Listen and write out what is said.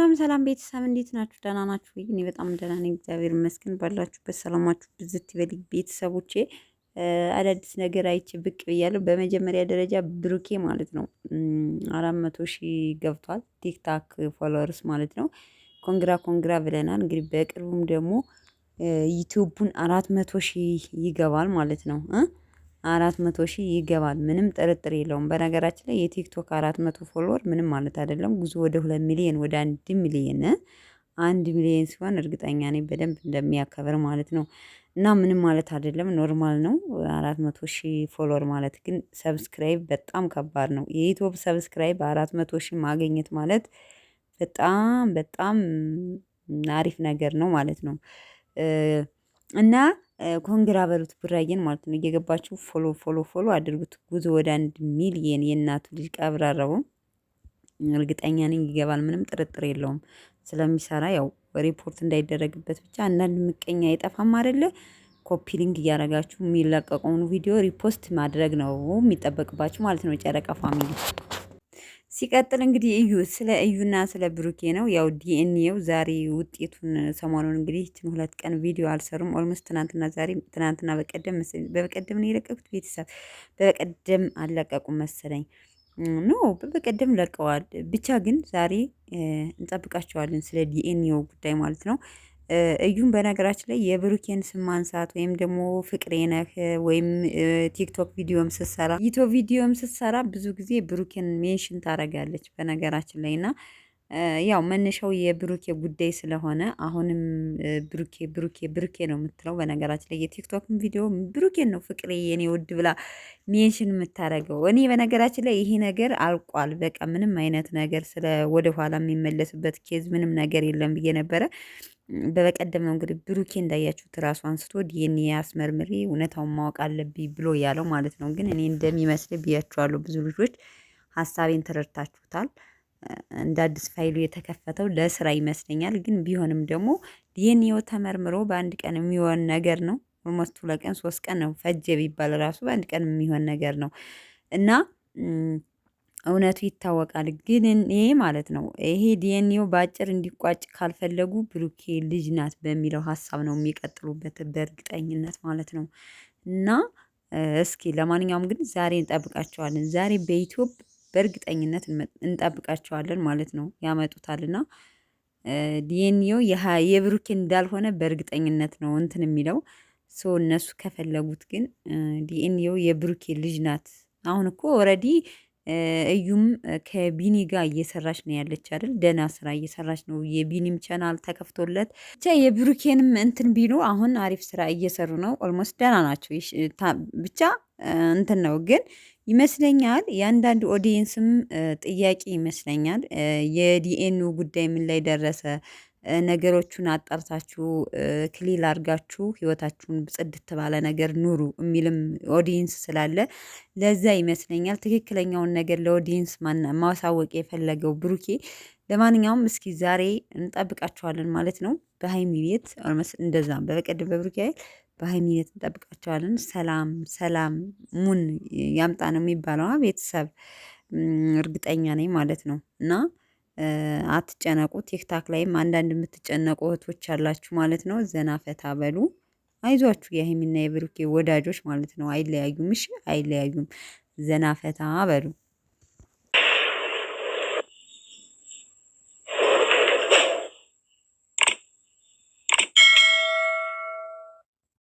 ሰላም ሰላም ቤተሰብ እንዴት ናችሁ? ደህና ናችሁ ወይ? እኔ በጣም ደህና ነኝ፣ እግዚአብሔር ይመስገን። ባላችሁበት ሰላማችሁ ብዝት ይበል ቤተሰቦቼ። አዳዲስ ነገር አይቼ ብቅ ብያለሁ። በመጀመሪያ ደረጃ ብሩኬ ማለት ነው 400 ሺህ ገብቷል፣ ቲክታክ ፎሎወርስ ማለት ነው። ኮንግራ ኮንግራ ብለናል። እንግዲህ በቅርቡም ደግሞ ዩቲዩቡን 400 ሺህ ይገባል ማለት ነው። 400 ሺህ ይገባል፣ ምንም ጥርጥር የለውም። በነገራችን ላይ የቲክቶክ 400 ፎሎወር ምንም ማለት አይደለም። ጉዞ ወደ 2 ሚሊዮን ወደ 1 ሚሊዮን 1 ሚሊዮን ሲሆን እርግጠኛ ነኝ በደንብ እንደሚያከብር ማለት ነው። እና ምንም ማለት አይደለም፣ ኖርማል ነው። 400 ሺህ ፎሎወር ማለት ግን ሰብስክራይብ በጣም ከባድ ነው። የዩቲዩብ ሰብስክራይብ 400 ሺህ ማግኘት ማለት በጣም በጣም አሪፍ ነገር ነው ማለት ነው። እና ኮንግራ በሉት ቡራዬን ማለት ነው። እየገባችሁ ፎሎ ፎሎ ፎሎ አድርጉት። ጉዞ ወደ 1 ሚሊየን የእናቱ ልጅ ቀብራራው እርግጠኛ ነኝ ይገባል። ምንም ጥርጥር የለውም። ስለሚሰራ ያው ሪፖርት እንዳይደረግበት ብቻ አንዳንድ ምቀኛ አይጠፋም አይደለ? ኮፒ ሊንክ እያደረጋችሁ የሚለቀቀውን ቪዲዮ ሪፖስት ማድረግ ነው የሚጠበቅባችሁ ማለት ነው። ጨረቃ ፋሚሊ ሲቀጥል እንግዲህ እዩ ስለ እዩና ስለ ብሩኬ ነው። ያው ዲኤንኤው ዛሬ ውጤቱን ሰሞኑን እንግዲህ ይህችን 2 ቀን ቪዲዮ አልሰሩም። ኦልሞስት ትናንትና ዛሬ ትናንትና በቀደም መሰለኝ በቀደም ነው የለቀቁት። ቤተሰብ በቀደም አልለቀቁም መሰለኝ። ኖ በቀደም ለቀዋል። ብቻ ግን ዛሬ እንጠብቃቸዋለን ስለ ዲኤንኤው ጉዳይ ማለት ነው። እዩም በነገራችን ላይ የብሩኬን ስም ማንሳት ወይም ደግሞ ፍቅሬ ነህ ወይም ቲክቶክ ቪዲዮም ስትሰራ ዩቲዩብ ቪዲዮም ስትሰራ ብዙ ጊዜ ብሩኬን ሜንሽን ታደርጋለች በነገራችን ላይ እና ያው መነሻው የብሩኬ ጉዳይ ስለሆነ አሁንም ብሩኬ ብሩኬ ብሩኬ ነው የምትለው። በነገራችን ላይ የቲክቶክም ቪዲዮ ብሩኬን ነው ፍቅሬ የኔ ውድ ብላ ሜንሽን የምታደርገው። እኔ በነገራችን ላይ ይሄ ነገር አልቋል፣ በቃ ምንም አይነት ነገር ስለ ወደኋላ የሚመለስበት ኬዝ ምንም ነገር የለም ብዬ ነበረ። በበቀደም ነው እንግዲህ ብሩኬ እንዳያችሁት ራሱ አንስቶ ዲኤንኤ አስመርምሬ እውነታውን ማወቅ አለብኝ ብሎ ያለው ማለት ነው። ግን እኔ እንደሚመስል ብያችኋለሁ፣ ብዙ ልጆች ሀሳቤን ተረድታችሁታል። እንደ አዲስ ፋይሉ የተከፈተው ለስራ ይመስለኛል። ግን ቢሆንም ደግሞ ዲኤንኤው ተመርምሮ በአንድ ቀን የሚሆን ነገር ነው። ኦልሞስት 2 ቀን 3 ቀን ነው ፈጀ ቢባል ራሱ በአንድ ቀን የሚሆን ነገር ነው እና እውነቱ ይታወቃል። ግን እኔ ማለት ነው ይሄ ዲኤንኤው በአጭር እንዲቋጭ ካልፈለጉ ብሩኬ ልጅ ናት በሚለው ሀሳብ ነው የሚቀጥሉበት በእርግጠኝነት ማለት ነው። እና እስኪ ለማንኛውም ግን ዛሬ እንጠብቃቸዋለን። ዛሬ በኢትዮጵያ በእርግጠኝነት እንጠብቃቸዋለን ማለት ነው። ያመጡታልና ዲኤንኤው የብሩኬ እንዳልሆነ በእርግጠኝነት ነው እንትን የሚለው ሰው እነሱ ከፈለጉት ግን ዲኤንኤው የብሩኬ ልጅ ናት። አሁን እኮ ኦልሬዲ እዩም ከቢኒ ጋር እየሰራች ነው ያለች አይደል? ደህና ስራ እየሰራች ነው። የቢኒም ቻናል ተከፍቶለት ብቻ የብሩኬንም እንትን ቢሉ አሁን አሪፍ ስራ እየሰሩ ነው። ኦልሞስት ደህና ናቸው። ብቻ እንትን ነው ግን ይመስለኛል የአንዳንድ ኦዲየንስም ጥያቄ ይመስለኛል የዲኤንኤው ጉዳይ ምን ላይ ደረሰ? ነገሮቹን አጣርታችሁ ክሊል አድርጋችሁ ህይወታችሁን ጽድት ባለ ነገር ኑሩ የሚልም ኦዲየንስ ስላለ ለዛ ይመስለኛል ትክክለኛውን ነገር ለኦዲየንስ ማሳወቅ የፈለገው ብሩኬ። ለማንኛውም እስኪ ዛሬ እንጠብቃቸዋለን ማለት ነው በሀይሚ ቤት እንደዛ በቀደም በብሩኬ በሀይሚ ቤት እንጠብቃቸዋለን። ሰላም ሰላም ሙን ያምጣ ነው የሚባለው ቤተሰብ እርግጠኛ ነኝ ማለት ነው። እና አትጨነቁ። ቲክታክ ላይም አንዳንድ የምትጨነቁ እህቶች አላችሁ ማለት ነው። ዘና ፈታ በሉ፣ አይዟችሁ የሀይሚና የብሩኬ ወዳጆች ማለት ነው። አይለያዩም፣ እሺ አይለያዩም። ዘና ፈታ በሉ።